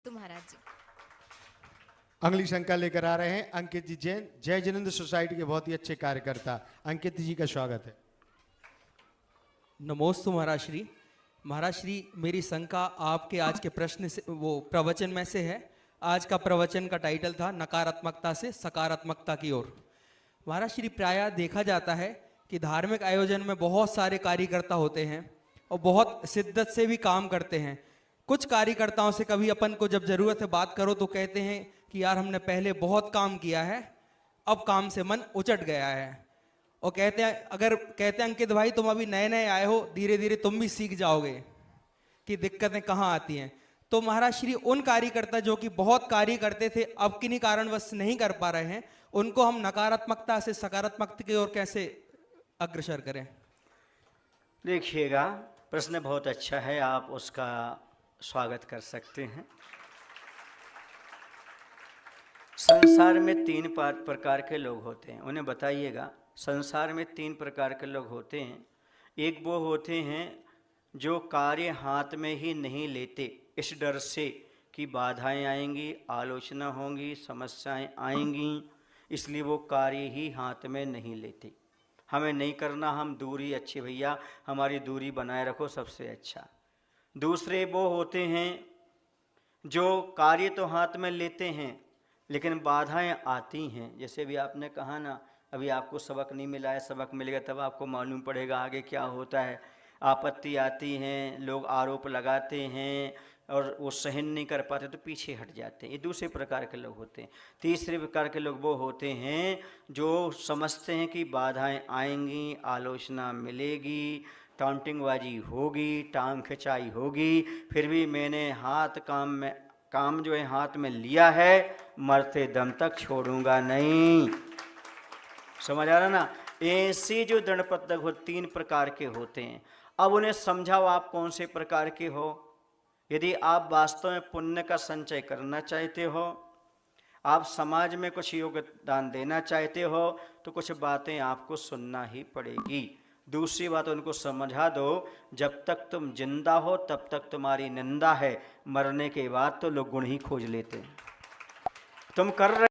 तो महाराज जी अगली शंका लेकर आ रहे हैं अंकित जी जैन, जय जिनेंद्र सोसाइटी के बहुत ही अच्छे कार्यकर्ता। अंकित जी का स्वागत है। नमोस्तु महाराज श्री। महाराज श्री, मेरी शंका आपके आज के प्रश्न से, वो प्रवचन में से है। आज का प्रवचन का टाइटल था नकारात्मकता से सकारात्मकता की ओर। महाराज श्री, प्रायः देखा जाता है कि धार्मिक आयोजन में बहुत सारे कार्यकर्ता होते हैं और बहुत शिद्दत से भी काम करते हैं। कुछ कार्यकर्ताओं से कभी अपन को जब जरूरत है बात करो तो कहते हैं कि यार हमने पहले बहुत काम किया है, अब काम से मन उचट गया है। और कहते हैं अंकित भाई तुम अभी नए नए आए हो, धीरे धीरे तुम भी सीख जाओगे कि दिक्कतें कहाँ आती हैं। तो महाराज श्री, उन कार्यकर्ता जो कि बहुत कार्य करते थे अब किन्हीं कारणवश नहीं कर पा रहे हैं, उनको हम नकारात्मकता से सकारात्मकता की ओर कैसे अग्रसर करें? देखिएगा, प्रश्न बहुत अच्छा है, आप उसका स्वागत कर सकते हैं। संसार में तीन प्रकार के लोग होते हैं, उन्हें बताइएगा। संसार में तीन प्रकार के लोग होते हैं। एक वो होते हैं जो कार्य हाथ में ही नहीं लेते, इस डर से कि बाधाएं आएंगी, आलोचना होंगी, समस्याएं आएंगी, इसलिए वो कार्य ही हाथ में नहीं लेते। हमें नहीं करना, हम दूरी, अच्छे भैया हमारी दूरी बनाए रखो, सबसे अच्छा। दूसरे वो होते हैं जो कार्य तो हाथ में लेते हैं लेकिन बाधाएं आती हैं। जैसे भी आपने कहा ना, अभी आपको सबक नहीं मिला है, सबक मिलेगा तब आपको मालूम पड़ेगा आगे क्या होता है। आपत्ति आती हैं, लोग आरोप लगाते हैं और वो सहन नहीं कर पाते तो पीछे हट जाते हैं। ये दूसरे प्रकार के लोग होते हैं। तीसरे प्रकार के लोग वो होते हैं जो समझते हैं कि बाधाएं आएंगी, आलोचना मिलेगी, टाउंटिंगबाजी होगी, टांग खिंचाई होगी, फिर भी मैंने काम जो है हाथ में लिया है, मरते दम तक छोड़ूंगा नहीं। समझ आ रहा ना? ऐसे जो दृढ़ हो तीन प्रकार के होते हैं। अब उन्हें समझाओ आप कौन से प्रकार के हो। यदि आप वास्तव में पुण्य का संचय करना चाहते हो, आप समाज में कुछ योगदान देना चाहते हो, तो कुछ बातें आपको सुनना ही पड़ेगी। दूसरी बात उनको समझा दो, जब तक तुम जिंदा हो तब तक तुम्हारी निंदा है, मरने के बाद तो लोग गुण ही खोज लेते हैं। तुम कर रहे